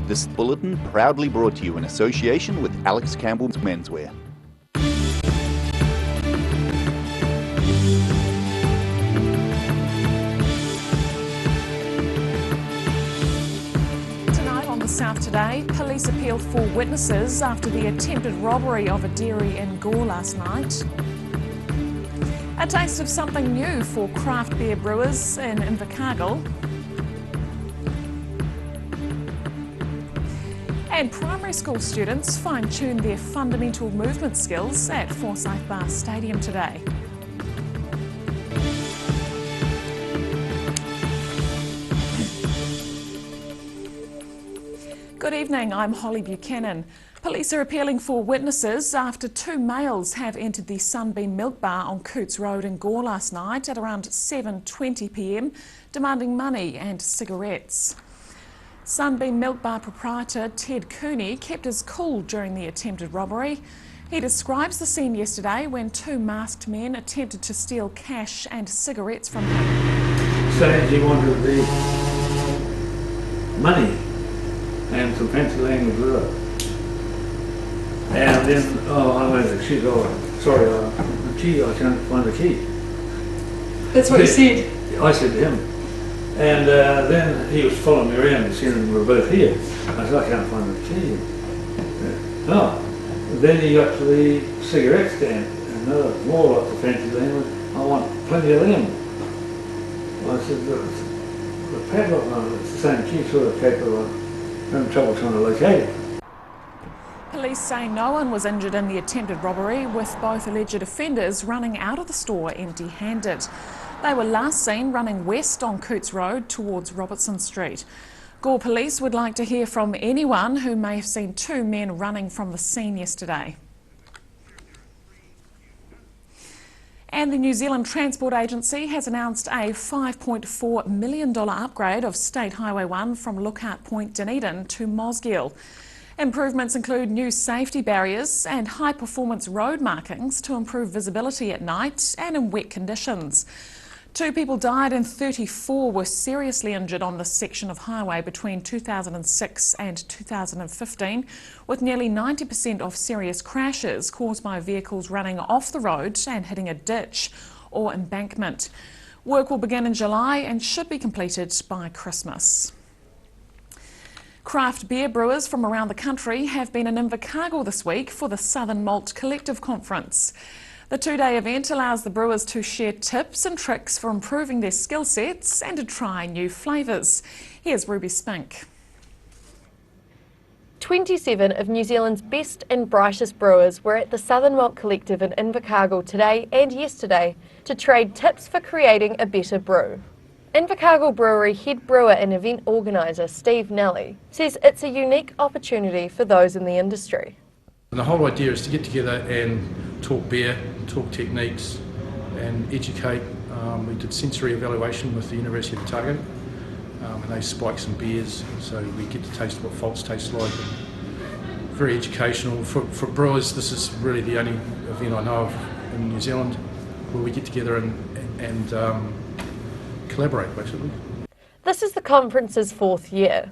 This bulletin proudly brought to you in association with Alex Campbell's Menswear. Tonight on The South Today, police appealed for witnesses after the attempted robbery of a dairy in Gore last night. A taste of something new for craft beer brewers in Invercargill. And primary school students fine-tuned their fundamental movement skills at Forsyth Bar Stadium today. Good evening, I'm Holly Buchanan. Police are appealing for witnesses after two males have entered the Sunbeam Milk Bar on Cootes Road in Gore last night at around 7:20 p.m, demanding money and cigarettes. Sunbeam Milk Bar proprietor Ted Cooney kept his cool during the attempted robbery. He describes the scene yesterday when two masked men attempted to steal cash and cigarettes from him. Saying he wanted the money and some fancy language with it. And then, I went to the key, the key, I can't find the key. That's what you said? I said to him. And then he was following me around and saying we were both here. I said, I can't find the key. Then he got to the cigarette stand, and more like the fancy language. I want plenty of them. I said, the padlock, it's the same key, sort of padlock. I'm having trouble trying to locate it. Police say no one was injured in the attempted robbery, with both alleged offenders running out of the store empty-handed. They were last seen running west on Cootes Road towards Robertson Street. Gore Police would like to hear from anyone who may have seen two men running from the scene yesterday. And the New Zealand Transport Agency has announced a $5.4 million upgrade of State Highway 1 from Lookout Point Dunedin to Mosgiel. Improvements include new safety barriers and high-performance road markings to improve visibility at night and in wet conditions. 2 people died and 34 were seriously injured on this section of highway between 2006 and 2015, with nearly 90% of serious crashes caused by vehicles running off the road and hitting a ditch or embankment. Work will begin in July and should be completed by Christmas. Craft beer brewers from around the country have been in Invercargill this week for the Southern Malt Collective Conference. The 2-day event allows the brewers to share tips and tricks for improving their skill sets and to try new flavours. Here's Ruby Spink. 27 of New Zealand's best and brightest brewers were at the Southern Malt Collective in Invercargill today and yesterday to trade tips for creating a better brew. Invercargill Brewery head brewer and event organiser Steve Nelly says it's a unique opportunity for those in the industry. And the whole idea is to get together and talk beer, talk techniques and educate. We did sensory evaluation with the University of Otago and they spiked some beers, so we get to taste what faults taste like. Very educational. For brewers, this is really the only event I know of in New Zealand where we get together and collaborate, basically. This is the conference's 4th year.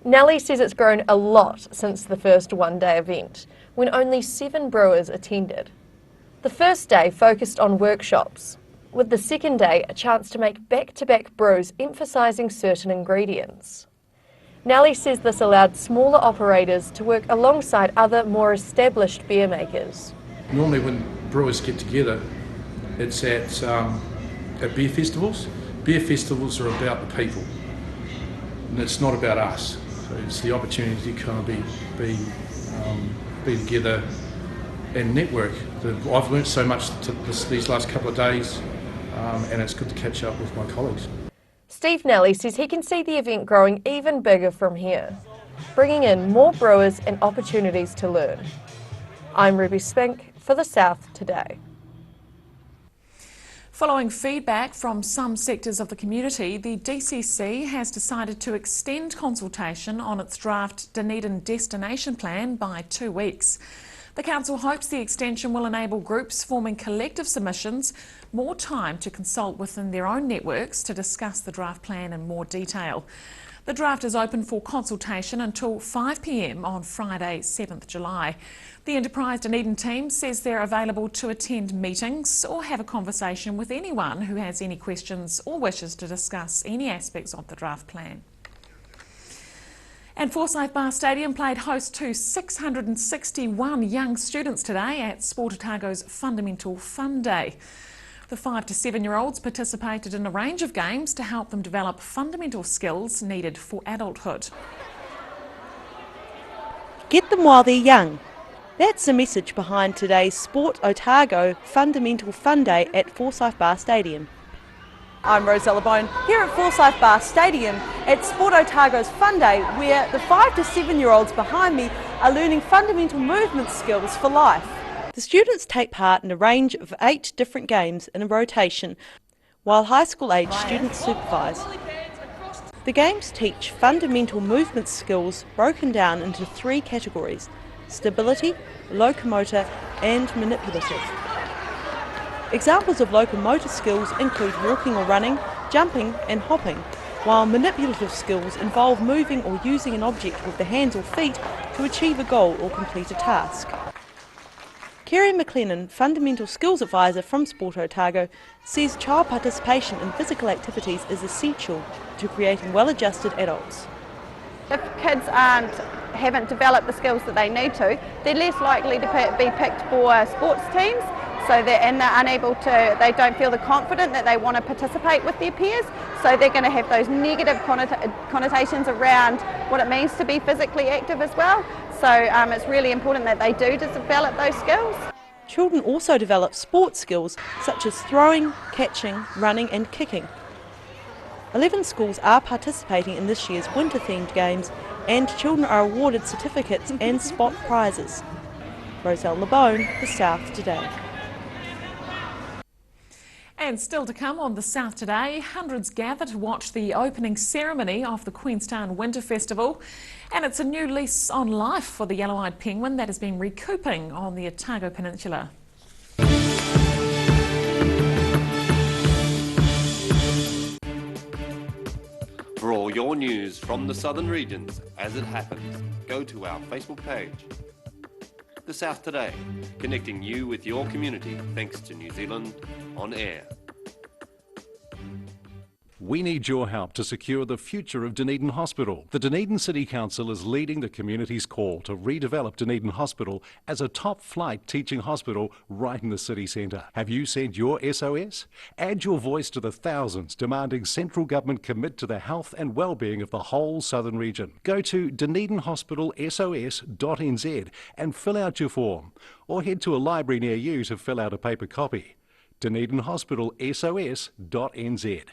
Nelly says it's grown a lot since the first one-day event, when only 7 brewers attended. The first day focused on workshops, with the second day a chance to make back-to-back brews emphasising certain ingredients. Nelly says this allowed smaller operators to work alongside other more established beer makers. Normally when brewers get together, it's at beer festivals. Beer festivals are about the people, and it's not about us. So it's the opportunity to kind of be together and network. I've learnt so much these last couple of days, and it's good to catch up with my colleagues. Steve Nelly says he can see the event growing even bigger from here, bringing in more brewers and opportunities to learn. I'm Ruby Spink for The South Today. Following feedback from some sectors of the community, the DCC has decided to extend consultation on its draft Dunedin Destination Plan by 2 weeks. The council hopes the extension will enable groups forming collective submissions more time to consult within their own networks to discuss the draft plan in more detail. The draft is open for consultation until 5 p.m. on Friday, 7th July. The Enterprise Dunedin team says they're available to attend meetings or have a conversation with anyone who has any questions or wishes to discuss any aspects of the draft plan. And Forsyth Bar Stadium played host to 661 young students today at Sport Otago's Fundamental Fun Day. The 5 to 7-year-olds participated in a range of games to help them develop fundamental skills needed for adulthood. Get them while they're young. That's the message behind today's Sport Otago Fundamental Fun Day at Forsyth Bar Stadium. I'm Rosella Bone here at Forsyth Bar Stadium at Sport Otago's Fun Day, where the 5 to 7-year-olds behind me are learning fundamental movement skills for life. The students take part in a range of 8 different games in a rotation, while high school age students supervise. The games teach fundamental movement skills broken down into 3 categories: stability, locomotor and manipulative. Examples of locomotor skills include walking or running, jumping and hopping, while manipulative skills involve moving or using an object with the hands or feet to achieve a goal or complete a task. Kerry McLennan, Fundamental Skills Advisor from Sport Otago, says child participation in physical activities is essential to creating well-adjusted adults. If kids haven't developed the skills that they need to, they're less likely to be picked for sports teams, they're unable to, they don't feel the confident that they want to participate with their peers, so they're going to have those negative connotations around what it means to be physically active as well. So it's really important that they do develop those skills. Children also develop sports skills such as throwing, catching, running and kicking. 11 schools are participating in this year's winter-themed games, and children are awarded certificates and spot prizes. Roselle LeBone, The South Today. And still to come on The South Today, hundreds gather to watch the opening ceremony of the Queenstown Winter Festival. And it's a new lease on life for the yellow-eyed penguin that has been recouping on the Otago Peninsula. For all your news from the southern regions as it happens, go to our Facebook page. The South Today, connecting you with your community thanks to New Zealand On Air. We need your help to secure the future of Dunedin Hospital. The Dunedin City Council is leading the community's call to redevelop Dunedin Hospital as a top-flight teaching hospital right in the city centre. Have you sent your SOS? Add your voice to the thousands demanding central government commit to the health and well-being of the whole southern region. Go to dunedinhospitalsos.nz and fill out your form, or head to a library near you to fill out a paper copy. dunedinhospitalsos.nz.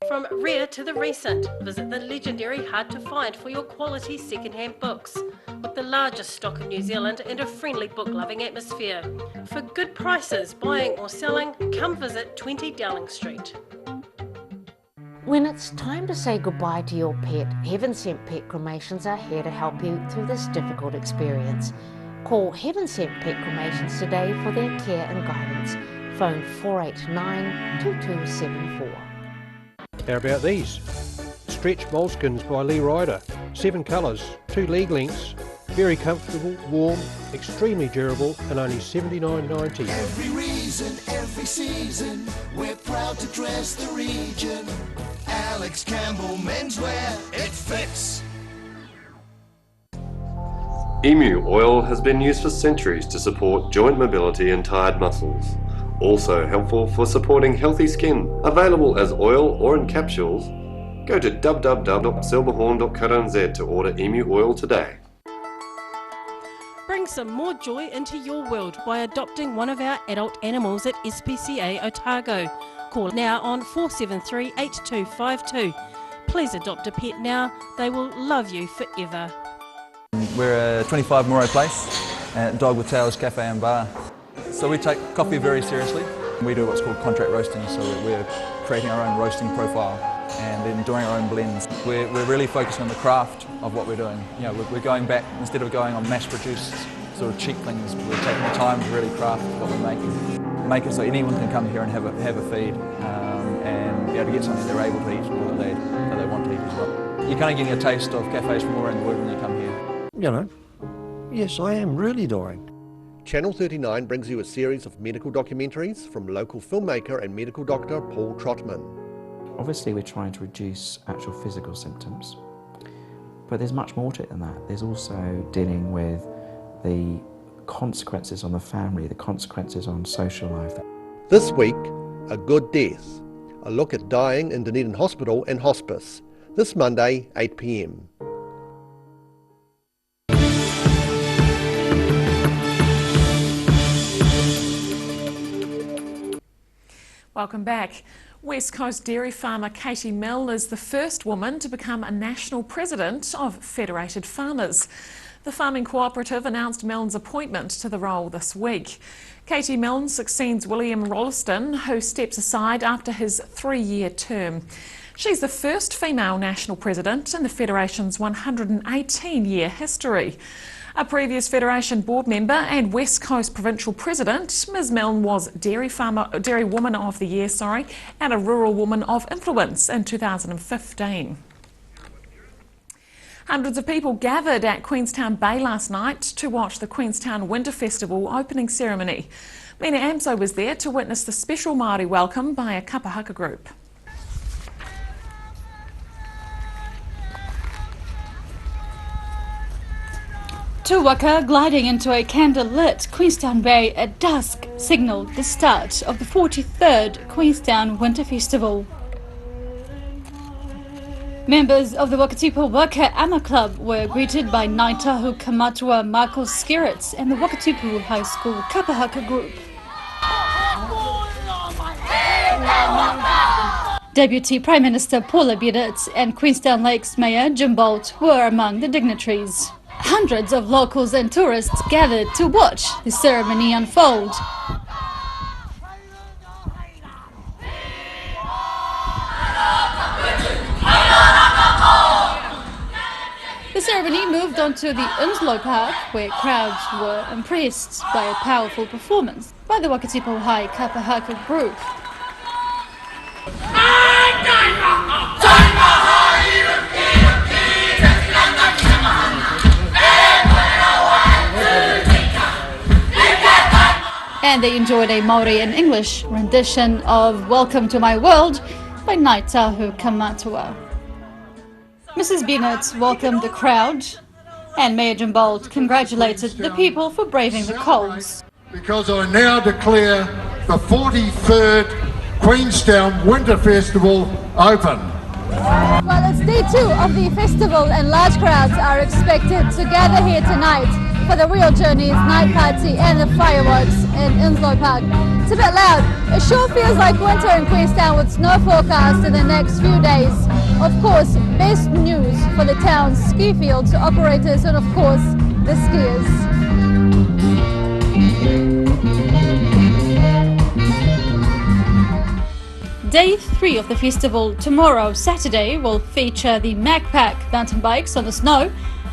From rare to the recent, visit the legendary Hard to Find for your quality second-hand books, with the largest stock in New Zealand and a friendly book-loving atmosphere. For good prices, buying or selling, come visit 20 Dowling Street. When it's time to say goodbye to your pet, Heaven Sent Pet Cremations are here to help you through this difficult experience. Call Heaven Sent Pet Cremations today for their care and guidance. Phone 489 2274. How about these? Stretch moleskins by Lee Ryder. 7 colours, 2 leg lengths. Very comfortable, warm, extremely durable, and only $79.90. Every reason, every season, we're proud to dress the region. Alex Campbell Menswear, it fits. Emu oil has been used for centuries to support joint mobility and tired muscles. Also helpful for supporting healthy skin. Available as oil or in capsules. Go to www.silverhorn.co.nz to order Emu oil today. Bring some more joy into your world by adopting one of our adult animals at SPCA Otago. Call now on 473 8252. Please adopt a pet now, they will love you forever. We're a 25 Moreau Place at Dog with Tails Cafe and Bar. So we take coffee very seriously. We do what's called contract roasting, so we're creating our own roasting profile and then doing our own blends. We're really focusing on the craft of what we're doing. You know, we're going back, instead of going on mass-produced sort of cheap things, we're taking the time to really craft what we're making. Make it so anyone can come here and have a feed and be able to get something they're able to eat or that they want to eat as well. you're kind of getting a taste of cafes from all around the world when you come here. You know, yes, I am really dying. Channel 39 brings you a series of medical documentaries from local filmmaker and medical doctor Paul Trotman. Obviously we're trying to reduce actual physical symptoms, but there's much more to it than that. There's also dealing with the consequences on the family, the consequences on social life. This week, A Good Death, a look at dying in Dunedin Hospital and Hospice, this Monday, 8 p.m. Welcome back. West Coast dairy farmer Katie Milne is the first woman to become a national president of Federated Farmers. The farming cooperative announced Milne's appointment to the role this week. Katie Milne succeeds William Rolleston, who steps aside after his 3-year term. She's the first female national president in the Federation's 118-year history. A previous Federation board member and West Coast provincial president, Ms Milne was Dairy Woman of the Year, and a Rural Woman of Influence in 2015. Hundreds of people gathered at Queenstown Bay last night to watch the Queenstown Winter Festival opening ceremony. Mina Amso was there to witness the special Māori welcome by a kapa haka group. Two waka gliding into a candlelit Queenstown Bay at dusk signalled the start of the 43rd Queenstown Winter Festival. Members of the Wakatipu Waka Ama Club were greeted by Ngāi Tahu Kamatua Marco Skerritts and the Wakatipu High School Kapa Haka group. Deputy Prime Minister Paula Birrett and Queenstown Lakes Mayor Jim Bolt were among the dignitaries. Hundreds of locals and tourists gathered to watch the ceremony unfold. The ceremony moved on to the Onslow Park, where crowds were impressed by a powerful performance by the Wakatipu High Kapa Haka group. And they enjoyed a Māori and English rendition of Welcome to My World by Ngāi Tahu Kamatua. Mrs. Bennett welcomed the crowd, and Mayor Jim Bolt congratulated the people for braving the colds. Because I now declare the 43rd Queenstown Winter Festival open. Well, it's day 2 of the festival and large crowds are expected to gather here tonight for the Real Journeys night party and the fireworks in Onslow Park. It's a bit loud. It sure feels like winter in Queenstown with snow forecast in the next few days. Of course, best news for the town's ski fields operators and of course the skiers. Day 3 of the festival tomorrow, Saturday, will feature the Macpac mountain bikes on the snow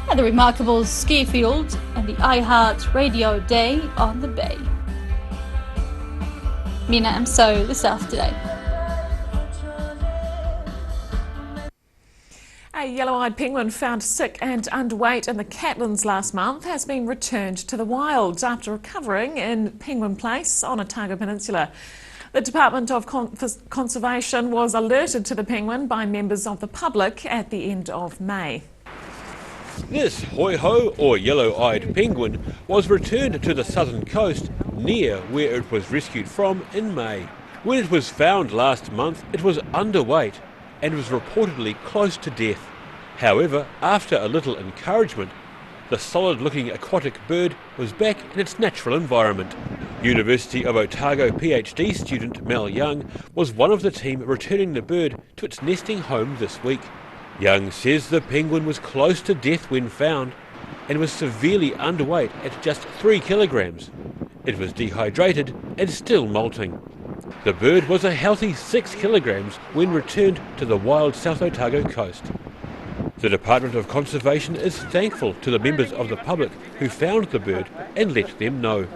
at the remarkable ski field and the iHeart Radio Day on the Bay. Mina Amso, The South Today. A yellow-eyed penguin found sick and underweight in the Catlins last month has been returned to the wild after recovering in Penguin Place on Otago Peninsula. The Department of Conservation was alerted to the penguin by members of the public at the end of May. This hoi-ho, or yellow-eyed penguin, was returned to the southern coast near where it was rescued from in May. When it was found last month, it was underweight and was reportedly close to death. However, after a little encouragement, the solid-looking aquatic bird was back in its natural environment. University of Otago PhD student Mel Young was one of the team returning the bird to its nesting home this week. Young says the penguin was close to death when found and was severely underweight at just 3 kilograms. It was dehydrated and still molting. The bird was a healthy 6 kilograms when returned to the wild South Otago coast. The Department of Conservation is thankful to the members of the public who found the bird and let them know.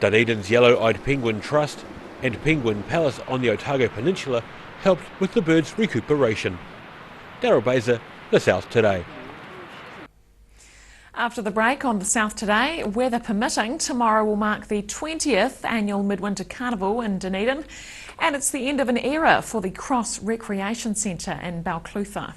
Dunedin's Yellow-Eyed Penguin Trust and Penguin Palace on the Otago Peninsula helped with the bird's recuperation. Daryl Baser, The South Today. After the break on the South Today, weather permitting, tomorrow will mark the 20th annual Midwinter Carnival in Dunedin, and it's the end of an era for the Cross Recreation Centre in Balclutha.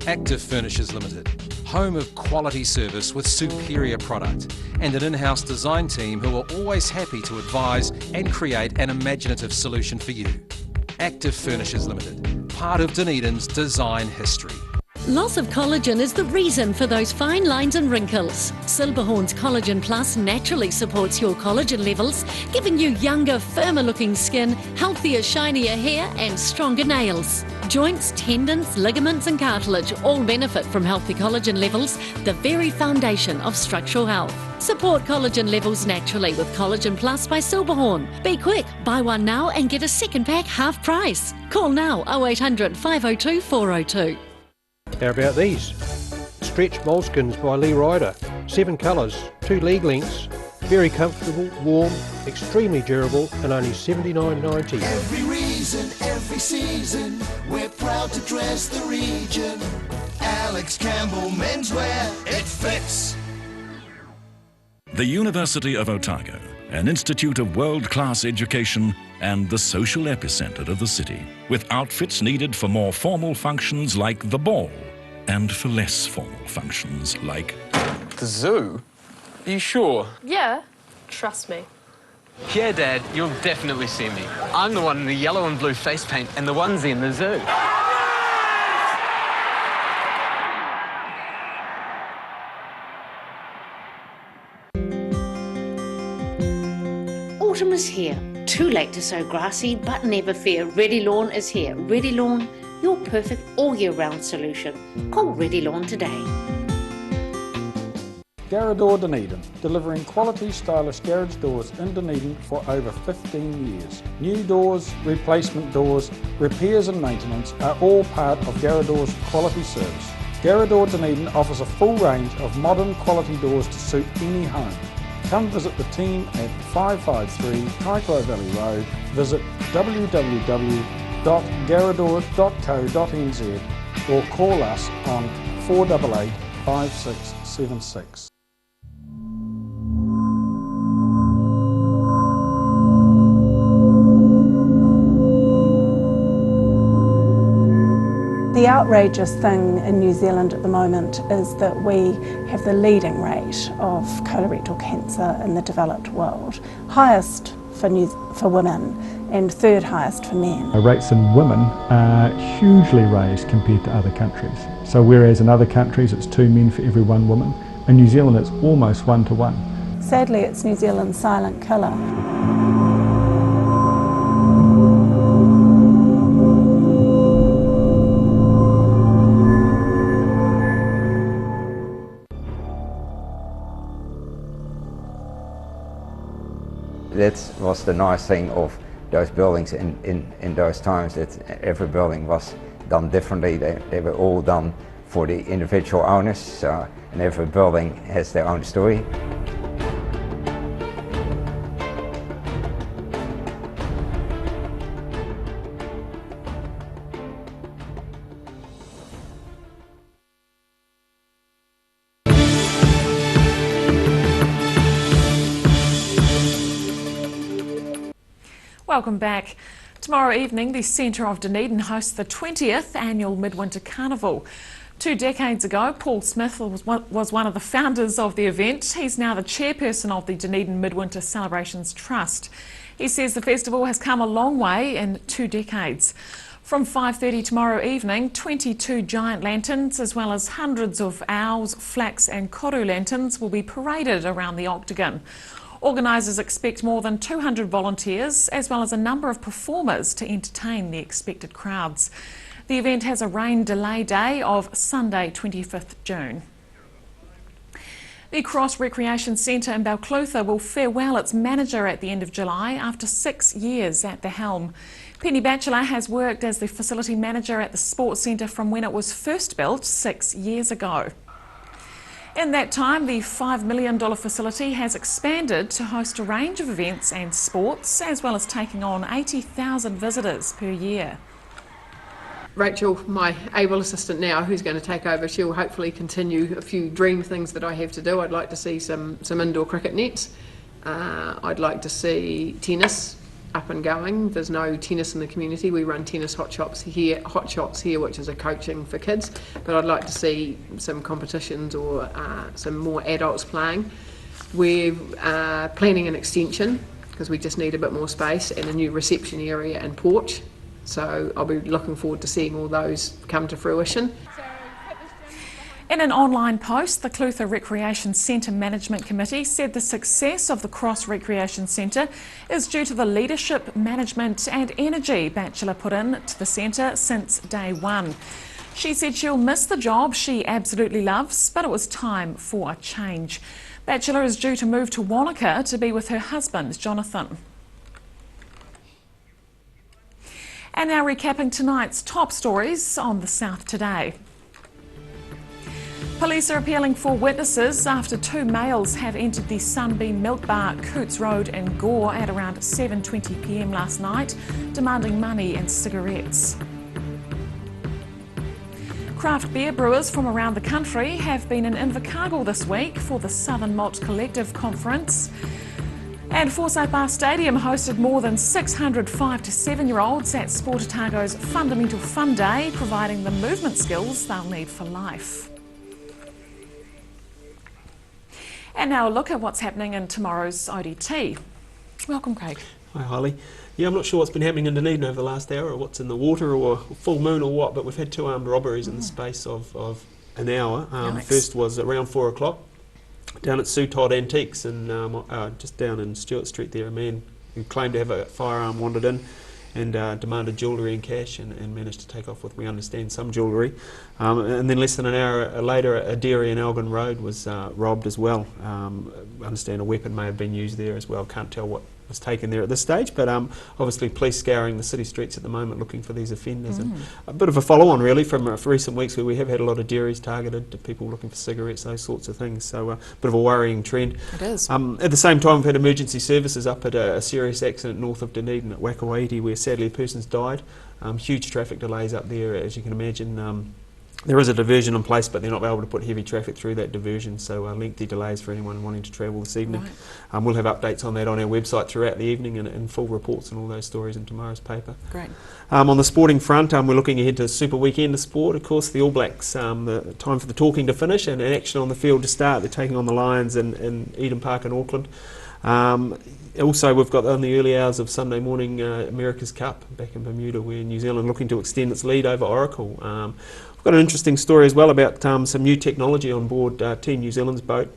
Active Furnishers Limited, home of quality service with superior product, and an in-house design team who are always happy to advise and create an imaginative solution for you. Active Furnishers Limited, part of Dunedin's design history. Loss of collagen is the reason for those fine lines and wrinkles. Silberhorn's Collagen Plus naturally supports your collagen levels, giving you younger, firmer looking skin, healthier, shinier hair and stronger nails. Joints, tendons, ligaments and cartilage all benefit from healthy collagen levels, the very foundation of structural health. Support collagen levels naturally with Collagen Plus by Silberhorn. Be quick, buy one now and get a second pack half price. Call now 0800 502 402. How about these? Stretch moleskins by Lee Ryder. 7 colours, 2 leg lengths. Very comfortable, warm, extremely durable and only $79.90. Every reason, every season, we're proud to dress the region. Alex Campbell Menswear, it fits. The University of Otago, an institute of world-class education and the social epicentre of the city, with outfits needed for more formal functions like the ball and for less formal functions like the zoo. Are you sure? Yeah, trust me. Yeah, Dad, you'll definitely see me. I'm the one in the yellow and blue face paint and the onesie in the zoo. Autumn is here. Too late to sow grass seed, but never fear. Ready Lawn is here. Ready Lawn, your perfect all-year-round solution. Call Ready Lawn today. Garrador Dunedin, delivering quality stylish garage doors in Dunedin for over 15 years. New doors, replacement doors, repairs and maintenance are all part of Garrador's quality service. Garrador Dunedin offers a full range of modern quality doors to suit any home. Come visit the team at 553 Kaikoai Valley Road. Visit www.garrador.co.nz or call us on 488 5676. The outrageous thing in New Zealand at the moment is that we have the leading rate of colorectal cancer in the developed world, highest for women and third highest for men. Rates in women are hugely raised compared to other countries. So whereas in other countries it's 2 men for every 1 woman, in New Zealand it's almost 1 to 1. Sadly, it's New Zealand's silent killer. That was the nice thing of those buildings in those times, that every building was done differently. They were all done for the individual owners, and every building has their own story. Welcome back. Tomorrow evening, the Centre of Dunedin hosts the 20th annual Midwinter Carnival. 2 decades ago, Paul Smith was one of the founders of the event. He's now the chairperson of the Dunedin Midwinter Celebrations Trust. He says the festival has come a long way in 2 decades. From 5:30 tomorrow evening, 22 giant lanterns as well as hundreds of owls, flax and koru lanterns will be paraded around the octagon. Organisers expect more than 200 volunteers as well as a number of performers to entertain the expected crowds. The event has a rain delay day of Sunday 25th June. The Cross Recreation Centre in Balclutha will farewell its manager at the end of July after 6 years at the helm. Penny Batchelor has worked as the facility manager at the Sports Centre from when it was first built 6 years ago. In that time, the $5 million facility has expanded to host a range of events and sports, as well as taking on 80,000 visitors per year. Rachel, my able assistant now, who's going to take over, she'll hopefully continue a few dream things that I have to do. I'd like to see some indoor cricket nets. I'd like to see tennis up and going. There's no tennis in the community. We run tennis hot shops here, which is a coaching for kids. But I'd like to see some competitions or some more adults playing. We're planning an extension because we just need a bit more space and a new reception area and porch. So I'll be looking forward to seeing all those come to fruition. In an online post, the Clutha Recreation Centre Management Committee said the success of the Cross Recreation Centre is due to the leadership, management and energy Batchelor put in to the centre since day one. She said she'll miss the job she absolutely loves, but it was time for a change. Batchelor is due to move to Wanaka to be with her husband, Jonathan. And now recapping tonight's top stories on the South Today. Police are appealing for witnesses after 2 males have entered the Sunbeam Milk Bar, Coots Road in Gore at around 7:20 p.m. last night, demanding money and cigarettes. Craft beer brewers from around the country have been in Invercargill this week for the Southern Malt Collective Conference. And Forsyth Bar Stadium hosted more than 600 5 to 7-year-olds at Sport Otago's Fundamental Fun Day, providing the movement skills they'll need for life. And now a look at what's happening in tomorrow's ODT. Welcome, Craig. Hi, Holly. Yeah, I'm not sure what's been happening in Dunedin over the last hour, or what's in the water, or full moon, or what, but we've had 2 armed robberies in the space of an hour. First was around 4 o'clock. Down at Sue Todd Antiques, and just down in Stewart Street there, a man who claimed to have a firearm wandered in and demanded jewellery and cash and managed to take off with, we understand, some jewellery. And then less than an hour later, a dairy in Elgin Road was robbed as well. I understand a weapon may have been used there as well. Can't tell what was taken there at this stage, but obviously police scouring the city streets at the moment looking for these offenders. And a bit of a follow-on really from recent weeks where we have had a lot of dairies targeted, to people looking for cigarettes, those sorts of things. So a bit of a worrying trend. It is. At the same time, we've had emergency services up at a serious accident north of Dunedin at Wakawaiti, where sadly a person's died. Huge traffic delays up there, as you can imagine. There is a diversion in place, but they're not able to put heavy traffic through that diversion, so lengthy delays for anyone wanting to travel this evening. Right. We'll have updates on that on our website throughout the evening, and full reports and all those stories in tomorrow's paper. Great. On the sporting front, we're looking ahead to Super Weekend of sport. Of course, the All Blacks, the time for the talking to finish and action on the field to start. They're taking on the Lions in Eden Park in Auckland. Also, we've got on the early hours of Sunday morning America's Cup back in Bermuda, where New Zealand looking to extend its lead over Oracle. We've got an interesting story as well about some new technology on board Team New Zealand's boat,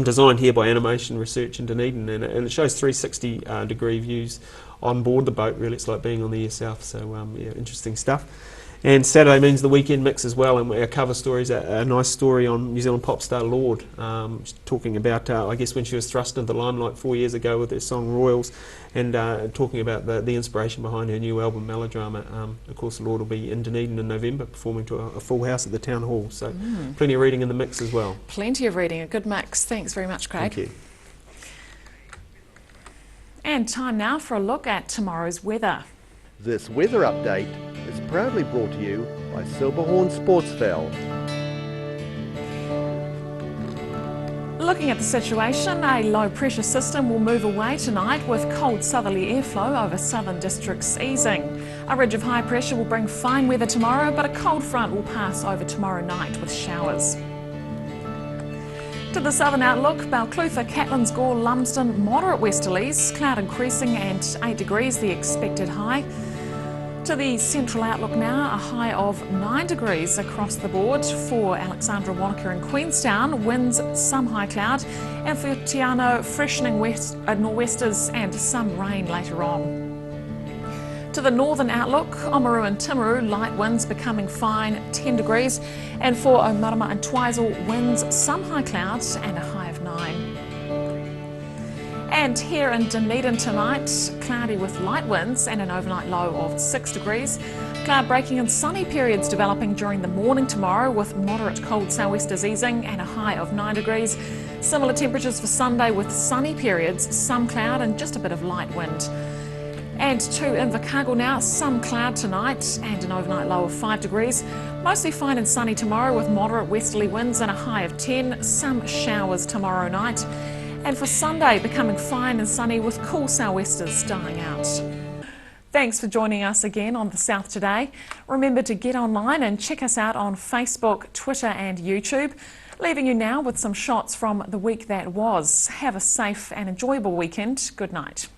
designed here by Animation Research in Dunedin, and it shows 360 degree views on board the boat. Really, it's like being on the air south. So yeah, interesting stuff. And Saturday means the weekend mix as well, and our cover story is a nice story on New Zealand pop star Lorde, talking about, I guess, when she was thrust into the limelight 4 years ago with her song Royals, and talking about the inspiration behind her new album Melodrama. Of course, Lorde will be in Dunedin in November, performing to a full house at the Town Hall, so plenty of reading in the mix as well. Plenty of reading, a good mix. Thanks very much, Craig. Thank you. And time now for a look at tomorrow's weather. This weather update is proudly brought to you by Silverhorn Sportsfell. Looking at the situation, a low pressure system will move away tonight with cold southerly airflow over southern districts easing. A ridge of high pressure will bring fine weather tomorrow, but a cold front will pass over tomorrow night with showers. To the southern outlook, Balclutha, Catlins, Gore, Lumsden, moderate westerlies, cloud increasing and 8 degrees the expected high. To the central outlook now, a high of 9 degrees across the board for Alexandra, Wanaka and Queenstown, winds, some high cloud, and for Te Anau, freshening nor'westers and some rain later on. To the northern outlook, Oamaru and Timaru, light winds becoming fine, 10 degrees, and for Omarama and Twizel, winds, some high clouds and a high of 9. And here in Dunedin tonight, cloudy with light winds and an overnight low of 6 degrees. Cloud breaking and sunny periods developing during the morning tomorrow with moderate cold sou'westers easing and a high of 9 degrees. Similar temperatures for Sunday with sunny periods, some cloud and just a bit of light wind. And to Invercargill now, some cloud tonight and an overnight low of 5 degrees. Mostly fine and sunny tomorrow with moderate westerly winds and a high of 10. Some showers tomorrow night. And for Sunday, becoming fine and sunny with cool sou'westers dying out. Thanks for joining us again on The South Today. Remember to get online and check us out on Facebook, Twitter and YouTube. Leaving you now with some shots from the week that was. Have a safe and enjoyable weekend. Good night.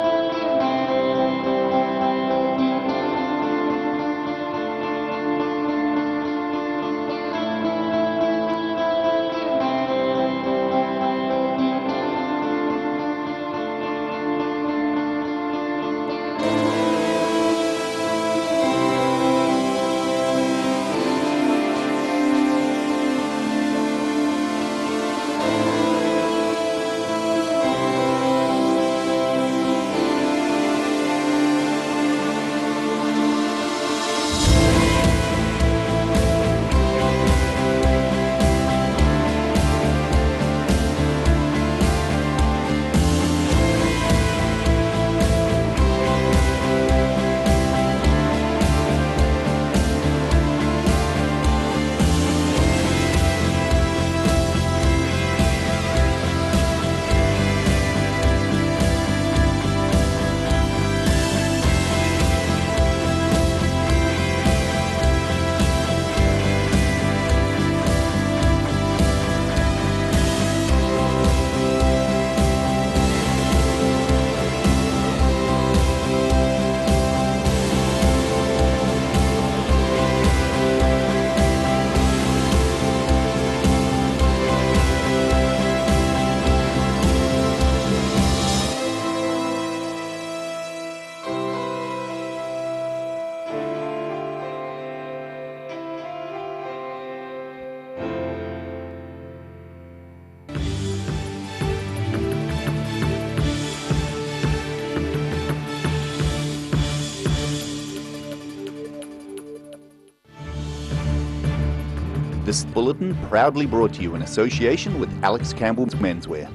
This bulletin proudly brought to you in association with Alex Campbell's Menswear.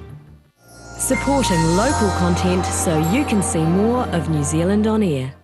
Supporting local content so you can see more of New Zealand on air.